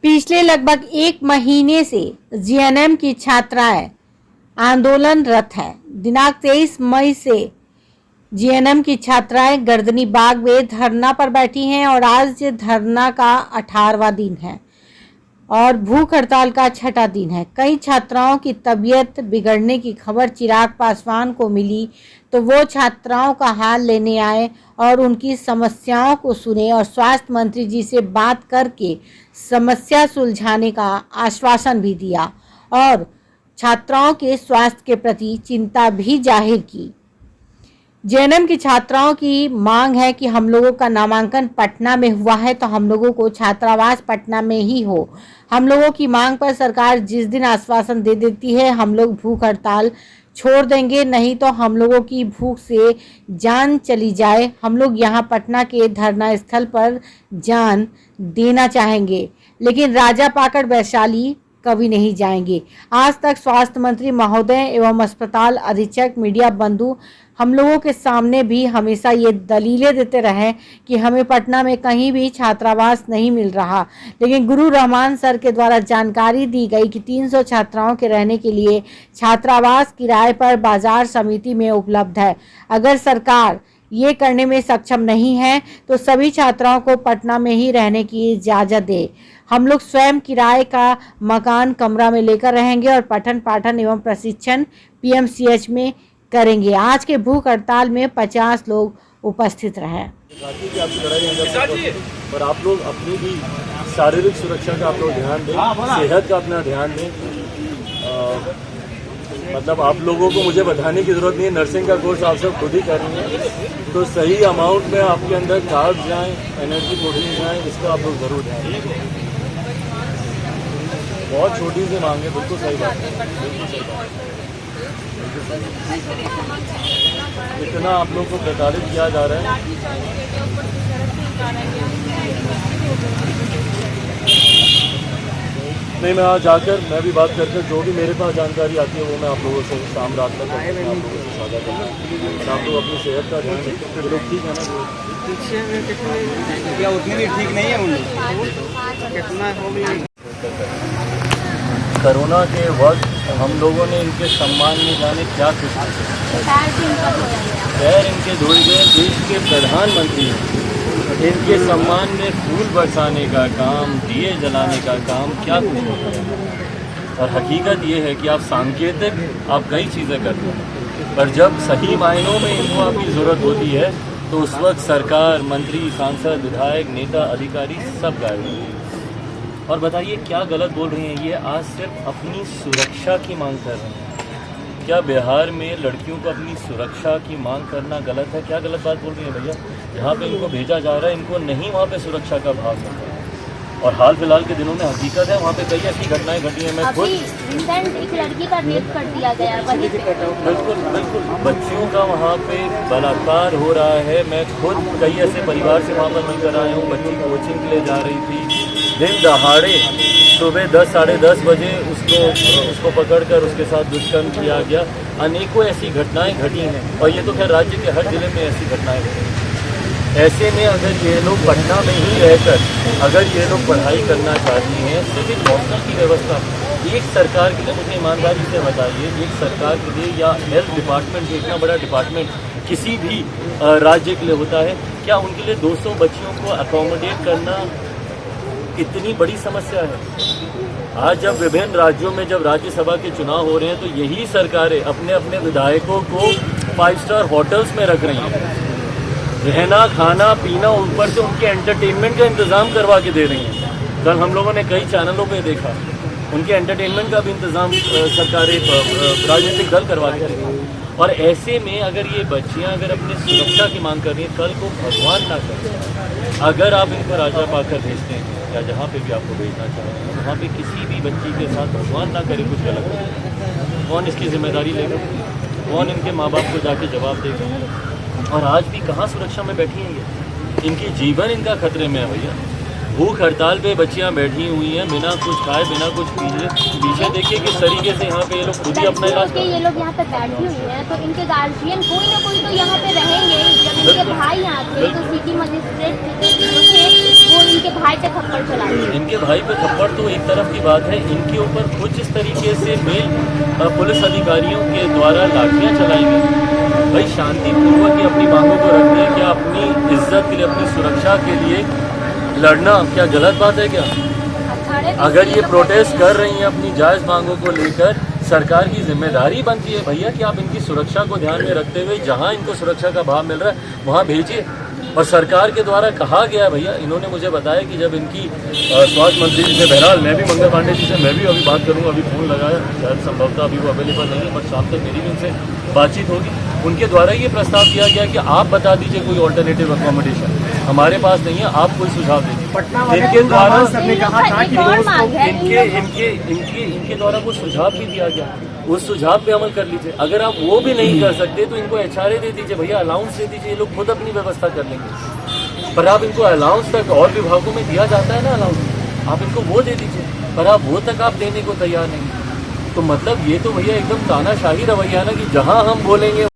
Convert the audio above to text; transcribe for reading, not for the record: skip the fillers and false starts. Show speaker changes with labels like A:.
A: पिछले लगभग एक महीने से जीएनएम की छात्राएं आंदोलनरत है। दिनांक 23 मई से जीएनएम की छात्राएं गर्दनी बाग में धरना पर बैठी हैं और आज धरना का 18वां दिन है और भूख हड़ताल का 6ठा दिन है। कई छात्राओं की तबीयत बिगड़ने की खबर चिराग पासवान को मिली तो वो छात्राओं का हाल लेने आए और उनकी समस्याओं को सुने और स्वास्थ्य मंत्री जी से बात करके समस्या सुलझाने का आश्वासन भी दिया और छात्राओं के स्वास्थ्य के प्रति चिंता भी जाहिर की। जेएनएम की छात्राओं की मांग है कि हम लोगों का नामांकन पटना में हुआ है तो हम लोगों को छात्रावास पटना में ही हो। हम लोगों की मांग पर सरकार जिस दिन आश्वासन दे देती है हम लोग भूख हड़ताल छोड़ देंगे, नहीं तो हम लोगों की भूख से जान चली जाए। हम लोग यहाँ पटना के धरना स्थल पर जान देना चाहेंगे, लेकिन राजा पाकड़ वैशाली कभी नहीं जाएंगे। आज तक स्वास्थ्य मंत्री महोदय एवं अस्पताल अधीक्षक मीडिया बंधु हम लोगों के सामने भी हमेशा ये दलीलें देते रहे कि हमें पटना में कहीं भी छात्रावास नहीं मिल रहा, लेकिन गुरु रहमान सर के द्वारा जानकारी दी गई कि 300 छात्राओं के रहने के लिए छात्रावास किराए पर बाजार समिति में उपलब्ध है। अगर सरकार ये करने में सक्षम नहीं है तो सभी छात्राओं को पटना में ही रहने की इजाज़त दे। हम लोग स्वयं किराए का मकान कमरा में लेकर रहेंगे और पठन पाठन एवं प्रशिक्षण पीएमसीएच में करेंगे। आज के भूख हड़ताल में 50 लोग उपस्थित रहे।
B: पर आप लोग अपनी भी शारीरिक सुरक्षा का आप लोग ध्यान दें, सेहत का अपना ध्यान दें। मतलब आप लोगों को मुझे बताने की जरूरत नहीं है, नर्सिंग का कोर्स आप सब खुद ही कर रहे हैं, तो सही अमाउंट में आपके अंदर कार्ब्स जाएं, एनर्जी प्रोटीन जाएं, इसका आप लोग जरूर ध्यान दें। बहुत छोटी सी मांग है, बिल्कुल सही बात है, बिल्कुल सही बात है। इतना आप लोग को प्रताड़ित किया जा रहा है। नहीं, मैं आज जाकर मैं भी बात करके जो भी मेरे पास जानकारी आती है वो मैं आप लोगों से शाम रात तक आप लोगों से साझा करूँगा। और आप लोग अपनी सेहत का ध्यान रखें। लोग ठीक है ना?
C: क्या उतनी भी ठीक नहीं है उन लोग कितना हो गया।
B: कोरोना के वक्त हम लोगों ने इनके सम्मान में जाने क्या कुछ पैर इनके धुल गए। देश के प्रधानमंत्री इनके सम्मान में फूल बरसाने का काम, दिए जलाने का काम क्या कुछ होता है। और हकीकत ये है कि आप सांकेतिक आप कई चीज़ें करते हैं, पर जब सही मायनों में इनको आपकी ज़रूरत होती है तो उस वक्त सरकार, मंत्री, सांसद, विधायक, नेता, अधिकारी सब गायब होते हैं। और बताइए क्या गलत बोल रही हैं ये? आज सिर्फ अपनी सुरक्षा की मांग कर रहे हैं। क्या बिहार में लड़कियों को अपनी सुरक्षा की मांग करना गलत है? क्या गलत बात बोल रही है भैया? जहाँ पे इनको भेजा जा रहा है इनको नहीं वहाँ पे सुरक्षा का भाव है। और हाल फिलहाल के दिनों में हकीकत है वहाँ पे कई ऐसी घटनाएं घटी हैं। मैं खुद
D: एक लड़की का रेप कर दिया गया।
B: बिल्कुल बिल्कुल बच्चियों का वहाँ पे बलात्कार हो रहा है। मैं खुद कई ऐसे परिवार से वहाँ पर मिलकर आया हूँ। बच्ची कोचिंग के लिए जा रही थी, दिन दहाड़े सुबह 10 साढ़े 10 बजे उसको पकड़कर उसके साथ दुष्कर्म किया गया। अनेकों ऐसी घटनाएं घटी हैं और ये तो खैर राज्य के हर जिले में ऐसी घटनाएं घटी हैं। ऐसे में अगर ये लोग पटना में ही रहकर अगर ये लोग पढ़ाई करना चाहती हैं, सिविल हॉस्टल की व्यवस्था एक सरकार के लिए, मुझे ईमानदारी से बताइए, एक सरकार के लिए या हेल्थ डिपार्टमेंट जो इतना बड़ा डिपार्टमेंट किसी भी राज्य के लिए होता है, क्या उनके लिए 200 बच्चियों को अकोमोडेट करना इतनी बड़ी समस्या है? आज जब विभिन्न राज्यों में जब राज्यसभा के चुनाव हो रहे हैं तो यही सरकारें अपने अपने विधायकों को 5 स्टार होटल्स में रख रही हैं, रहना खाना पीना, ऊपर से उनके एंटरटेनमेंट का इंतज़ाम करवा के दे रही हैं। कल हम लोगों ने कई चैनलों पे देखा उनके एंटरटेनमेंट का भी इंतज़ाम सरकारें राजनीतिक दल करवा के रही हैं। और ऐसे में अगर ये बच्चियां अगर अपनी सुरक्षा की मांग कर रही हैं, कल को भगवान ना करे अगर आप इनको राजा पाकर भेजते हैं या जहाँ पे भी आपको भेजना चाहें वहाँ पे किसी भी बच्ची के साथ भगवान ना करे कुछ गलत हो, कौन इसकी जिम्मेदारी लेगा? कौन इनके माँ बाप को जाके जवाब देगा? और आज भी कहाँ सुरक्षा में बैठी हैं ये? इनकी जीवन इनका खतरे में है भैया। भूख हड़ताल पे बच्चियां बैठी हुई हैं बिना कुछ खाए बिना कुछ पीछे देखिए किस तरीके से यहाँ पे ये लोग खुद ही अपना इलाज
D: ये लोग यहाँ पे बैठी हुई हैं तो इनके गार्जियन कोई ना कोई तो यहाँ पे रहेंगे। जब इनके भाई यहाँ थे तो सिटी मजिस्ट्रेट थे वो इनके भाई पे थप्पड़ चलाए।
B: इनके भाई पे थप्पड़ तो एक तरफ की बात है, इनके ऊपर कुछ इस तरीके से मेल पुलिस अधिकारियों के द्वारा लाठियाँ चलाई गई। भाई शांतिपूर्वक ही अपनी मांगों को रखते हैं, क्या अपनी इज्जत के लिए अपनी सुरक्षा के लिए लड़ना क्या गलत बात है क्या? अगर ये प्रोटेस्ट कर रही हैं अपनी जायज़ मांगों को लेकर, सरकार की जिम्मेदारी बनती है भैया कि आप इनकी सुरक्षा को ध्यान में रखते हुए जहां इनको सुरक्षा का भाव मिल रहा है वहां भेजिए। और सरकार के द्वारा कहा गया है भैया, इन्होंने मुझे बताया कि जब इनकी स्वास्थ्य मंत्री जी से, बहरहाल मैं भी मंगल पांडे जी से मैं भी अभी बात करूंगा, अभी फ़ोन लगाया, शायद संभवतः अभी वो अवेलेबल नहीं है, पर शाम तक मेरी भी उनसे बातचीत होगी। उनके द्वारा ये प्रस्ताव दिया गया कि आप बता दीजिए कोई ऑल्टरनेटिव अकोमोडेशन, हमारे पास नहीं है, आप कोई सुझाव दीजिए। इनके द्वारा इनके द्वारा वो सुझाव भी दिया गया, उस सुझाव पे अमल कर लीजिए। अगर आप वो भी नहीं कर सकते तो इनको एचआरए दे दीजिए भैया, अलाउंस दे दीजिए, ये लोग खुद अपनी व्यवस्था कर लेंगे। पर आप इनको अलाउंस तक और विभागों में दिया जाता है ना अलाउंस, आप इनको वो दे दीजिए, पर आप वो तक आप देने को तैयार नहीं। तो मतलब ये तो भैया एकदम तानाशाही रवैया ना कि जहाँ हम बोलेंगे